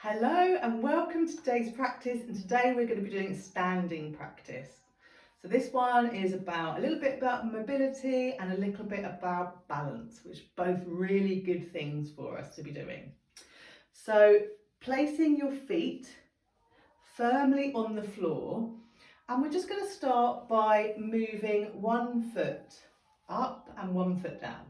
Hello and welcome to today's practice, and today we're going to be doing a standing practice. So this one is about a little bit about mobility and a little bit about balance, which are both really good things for us to be doing. So placing your feet firmly on the floor, and we're just going to start by moving 1 foot up and 1 foot down.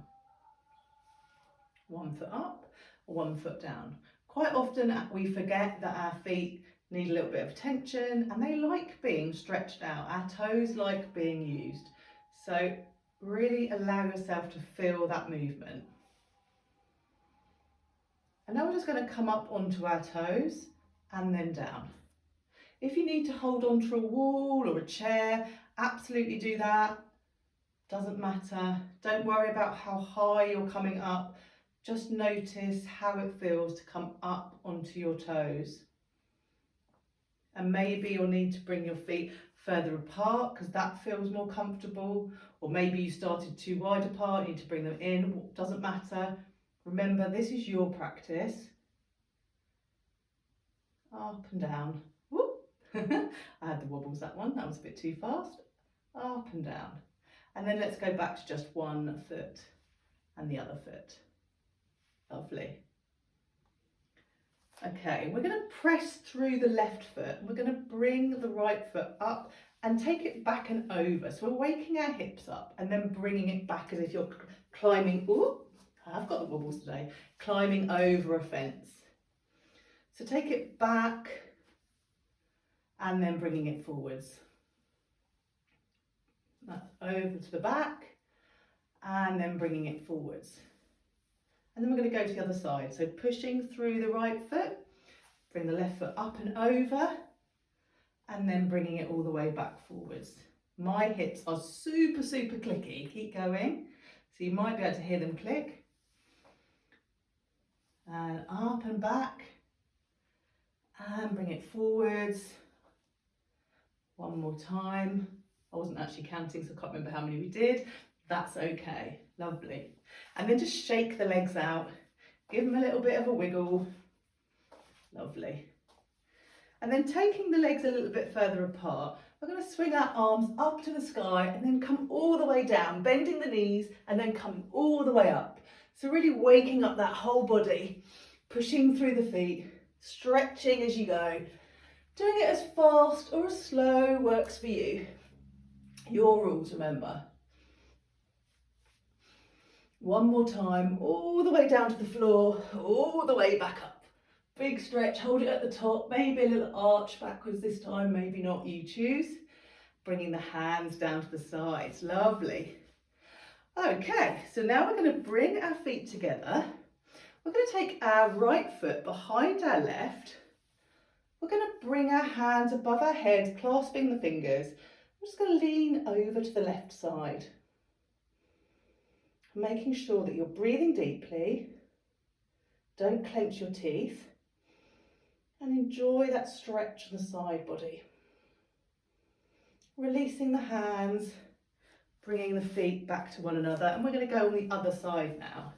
1 foot up, 1 foot down. Quite often we forget that our feet need a little bit of attention and they like being stretched out. Our toes like being used. So really allow yourself to feel that movement. And now we're just going to come up onto our toes and then down. If you need to hold onto a wall or a chair, absolutely do that. Doesn't matter. Don't worry about how high you're coming up. Just notice how it feels to come up onto your toes. And maybe you'll need to bring your feet further apart because that feels more comfortable. Or maybe you started too wide apart, you need to bring them in. Doesn't matter. Remember, this is your practice. Up and down. Whoop. I had the wobbles that one. That was a bit too fast. Up and down. And then let's go back to just 1 foot and the other foot. Lovely. Okay, we're going to press through the left foot. We're going to bring the right foot up and take it back and over. So we're waking our hips up and then bringing it back as if you're climbing. Ooh, I've got the wobbles today. Climbing over a fence. So take it back and then bringing it forwards. That's over to the back and then bringing it forwards. And then we're going to go to the other side. So pushing through the right foot, bring the left foot up and over, and then bringing it all the way back forwards. My hips are super clicky. Keep going. So you might be able to hear them click. And up and back. And bring it forwards. One more time. I wasn't actually counting, so I can't remember how many we did. That's okay. Lovely. And then just shake the legs out. Give them a little bit of a wiggle. Lovely. And then taking the legs a little bit further apart, we're going to swing our arms up to the sky and then come all the way down, bending the knees and then coming all the way up. So really waking up that whole body, pushing through the feet, stretching as you go. Doing it as fast or as slow works for you. Your rules, remember. One more time, all the way down to the floor, all the way back up. Big stretch, hold it at the top, maybe a little arch backwards this time, maybe not, you choose. Bringing the hands down to the sides, lovely. Okay, so now we're going to bring our feet together. We're going to take our right foot behind our left. We're going to bring our hands above our head, clasping the fingers. We're just going to lean over to the left side. Making sure that you're breathing deeply. Don't clench your teeth. And enjoy that stretch of the side body. Releasing the hands, bringing the feet back to one another. And we're going to go on the other side now.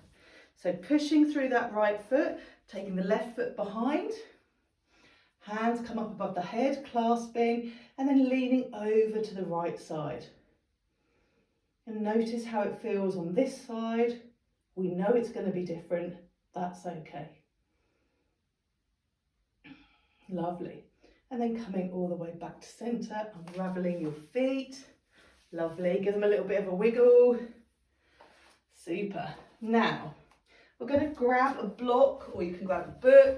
So pushing through that right foot, taking the left foot behind. Hands come up above the head, clasping, and then leaning over to the right side. And notice how it feels on this side. We know it's going to be different. That's okay. Lovely. And then coming all the way back to centre, unravelling your feet. Lovely. Give them a little bit of a wiggle. Super. Now, we're going to grab a block, or you can grab a book.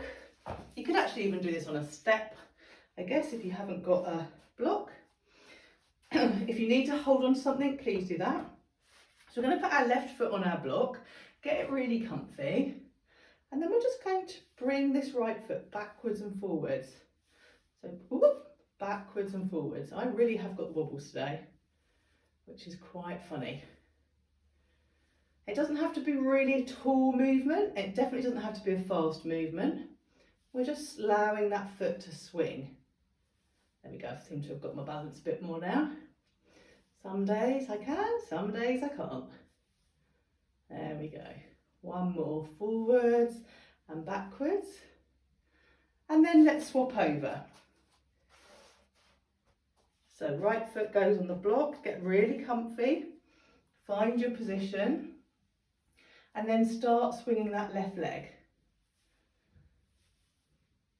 You could actually even do this on a step, I guess, if you haven't got a block. If you need to hold on to something, please do that. So we're going to put our left foot on our block, get it really comfy, and then we're just going to bring this right foot backwards and forwards. So whoop, backwards and forwards. I really have got the wobbles today, which is quite funny. It doesn't have to be really a tall movement. It definitely doesn't have to be a fast movement. We're just allowing that foot to swing. There we go, I seem to have got my balance a bit more now. Some days I can, some days I can't. There we go. One more, forwards and backwards. And And then let's swap over. So right foot goes on the block, get really comfy, find your position, and then start swinging that left leg.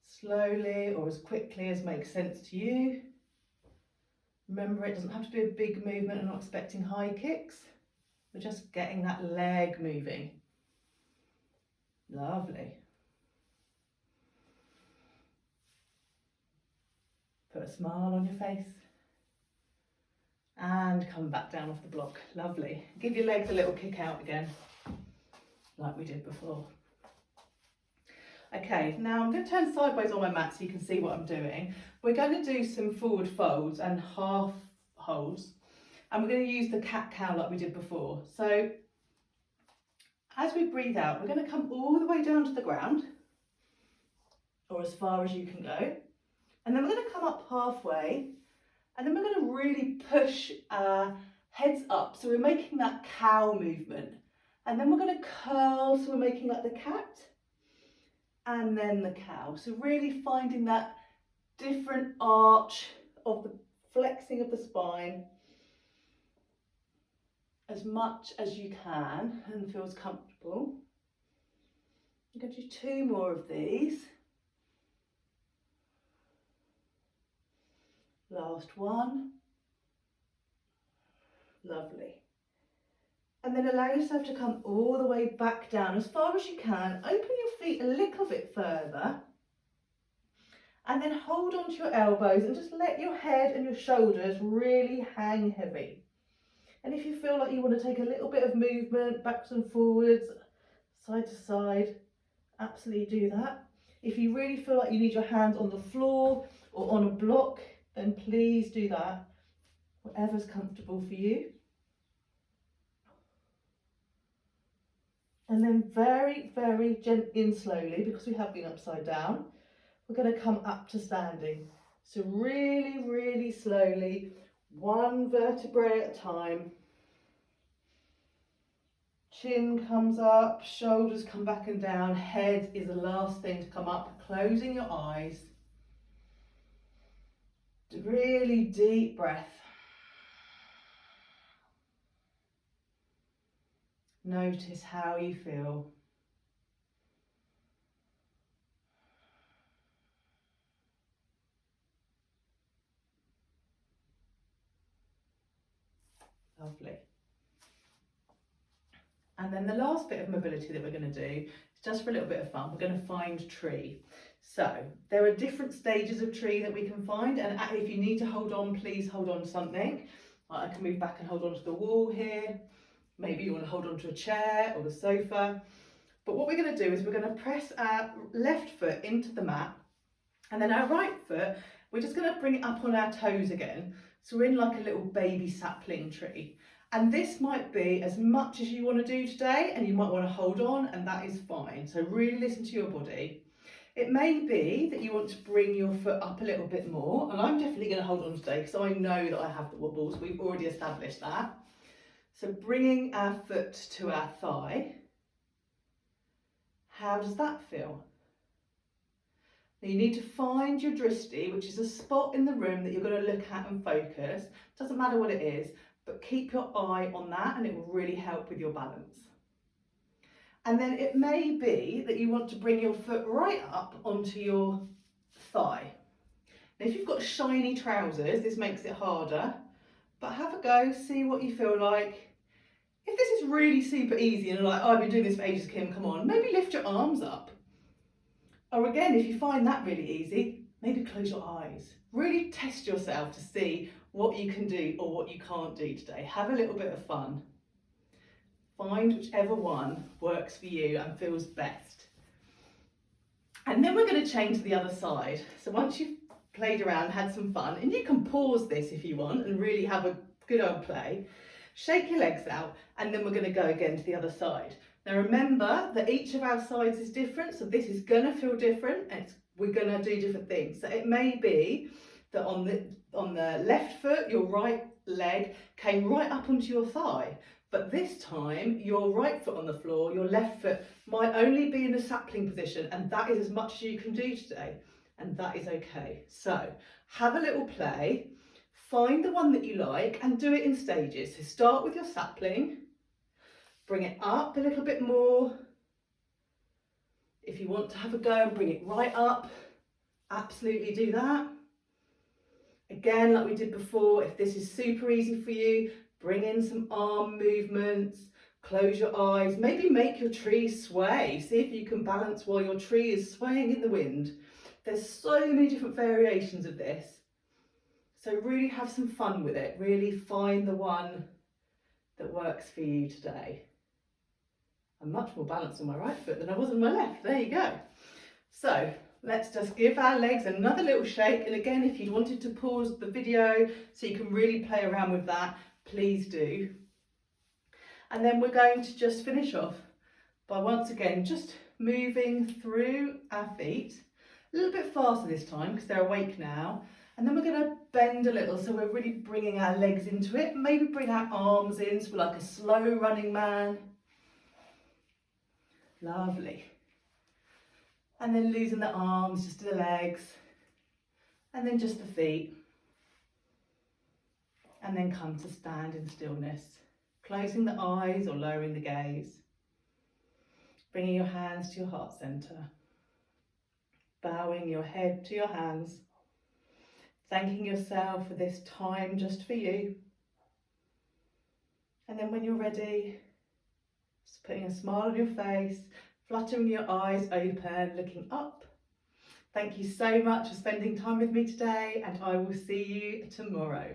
Slowly or as quickly as makes sense to you. Remember, it doesn't have to be a big movement. I'm not expecting high kicks. We're just getting that leg moving. Lovely. Put a smile on your face. And come back down off the block. Lovely. Give your legs a little kick out again, like we did before. Okay, now I'm going to turn sideways on my mat so you can see what I'm doing. We're going to do some forward folds and half holds, and we're going to use the cat-cow like we did before. So as we breathe out, we're going to come all the way down to the ground, or as far as you can go, and then we're going to come up halfway, and then we're going to really push our heads up, so we're making that cow movement, and then we're going to curl, so we're making like the cat, and then the cow. So really finding that different arch of the flexing of the spine as much as you can and feels comfortable. I'm going to do 2 more of these. Last one. Lovely. And then allow yourself to come all the way back down as far as you can. Open your feet a little bit further. And then hold onto your elbows and just let your head and your shoulders really hang heavy. And if you feel like you want to take a little bit of movement, backwards and forwards, side to side, absolutely do that. If you really feel like you need your hands on the floor or on a block, then please do that. Whatever's comfortable for you. And then very, very gently and slowly, because we have been upside down, we're going to come up to standing. So really, really slowly, 1 vertebrae at a time. Chin comes up, shoulders come back and down, head is the last thing to come up, closing your eyes. Really deep breath. Notice how you feel. Lovely. And then the last bit of mobility that we're going to do is just for a little bit of fun. We're going to find tree. So there are different stages of tree that we can find, and if you need to hold on, please hold on to something. I can move back and hold on to the wall here. Maybe you want to hold on to a chair or the sofa. But what we're going to do is we're going to press our left foot into the mat, and then our right foot, we're just going to bring it up on our toes again. So we're in like a little baby sapling tree. And this might be as much as you want to do today, and you might want to hold on, and that is fine. So really listen to your body. It may be that you want to bring your foot up a little bit more, and I'm definitely going to hold on today because I know that I have the wobbles. We've already established that. So bringing our foot to our thigh. How does that feel? Now you need to find your drishti, which is a spot in the room that you're going to look at and focus. Doesn't matter what it is, but keep your eye on that and it will really help with your balance. And then it may be that you want to bring your foot right up onto your thigh. Now if you've got shiny trousers, this makes it harder, but have a go, see what you feel like. If this is really super easy and you're like, oh, I've been doing this for ages, Kim, come on, maybe lift your arms up. Or again, if you find that really easy, maybe close your eyes. Really test yourself to see what you can do or what you can't do today. Have a little bit of fun. Find whichever one works for you and feels best. And then we're going to change to the other side. So once you've played around, had some fun, and you can pause this if you want and really have a good old play, shake your legs out, and then we're going to go again to the other side. Now remember that each of our sides is different, so this is going to feel different, and we're going to do different things. So it may be that on the left foot, your right leg came right up onto your thigh, but this time your right foot on the floor, your left foot might only be in a sapling position, and that is as much as you can do today. and that is okay. So have a little play, find the one that you like and do it in stages. So start with your sapling, bring it up a little bit more. If you want to have a go and bring it right up, absolutely do that. Again, like we did before, if this is super easy for you, bring in some arm movements, close your eyes, maybe make your tree sway. See if you can balance while your tree is swaying in the wind. There's so many different variations of this. So really have some fun with it. Really find the one that works for you today. I'm much more balanced on my right foot than I was on my left. There you go. So let's just give our legs another little shake. And again, if you wanted to pause the video so you can really play around with that, please do. And then we're going to just finish off by once again just moving through our feet a little bit faster this time because they're awake now. And then we're going to bend a little, so we're really bringing our legs into it. Maybe bring our arms in, so we're like a slow running man. Lovely. And then losing the arms, just the legs, and then just the feet. And then come to stand in stillness, closing the eyes or lowering the gaze. Bringing your hands to your heart center. Bowing your head to your hands. Thanking yourself for this time just for you. And then when you're ready, just putting a smile on your face, fluttering your eyes open, looking up. Thank you so much for spending time with me today, and I will see you tomorrow.